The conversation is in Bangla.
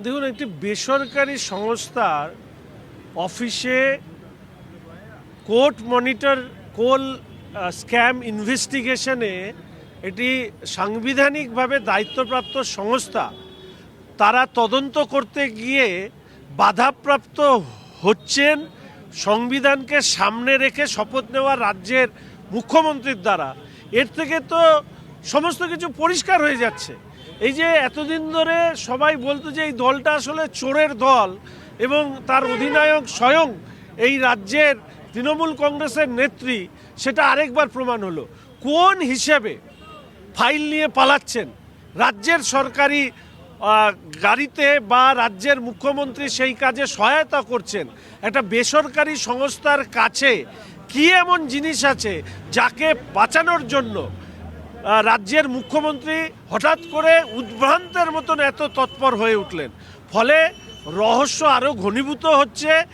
দেখুন, একটি বেসরকারি সংস্থার অফিসে কোল স্ক্যাম ইনভেস্টিগেশনে এটি সাংবিধানিকভাবে দায়িত্বপ্রাপ্ত সংস্থা, তারা তদন্ত করতে গিয়ে বাধাপ্রাপ্ত হচ্ছেন সংবিধানকে সামনে রেখে শপথ নেওয়া রাজ্যের মুখ্যমন্ত্রীর দ্বারা। এর থেকে তো সমস্ত কিছু পরিষ্কার হয়ে যাচ্ছে। এই যে এতদিন ধরে সবাই বলতো যে এই দলটা আসলে চোরের দল এবং তার অধিনায়ক স্বয়ং এই রাজ্যের তৃণমূল কংগ্রেসের নেত্রী, সেটা আরেকবার প্রমাণ হলো। কোন হিসেবে ফাইল নিয়ে পালাচ্ছেন রাজ্যের সরকারি গাড়িতে, বা রাজ্যের মুখ্যমন্ত্রী সেই কাজে সহায়তা করছেন। একটা বেসরকারি সংস্থার কাছে কি এমন জিনিস আছে যাকে বাঁচানোর জন্য রাজ্যের মুখ্যমন্ত্রী হঠাৎ করে উদ্ভ্রান্তের মতন এত তৎপর হয়ে উঠলেন? ফলে রহস্য আরও ঘনীভূত হচ্ছে।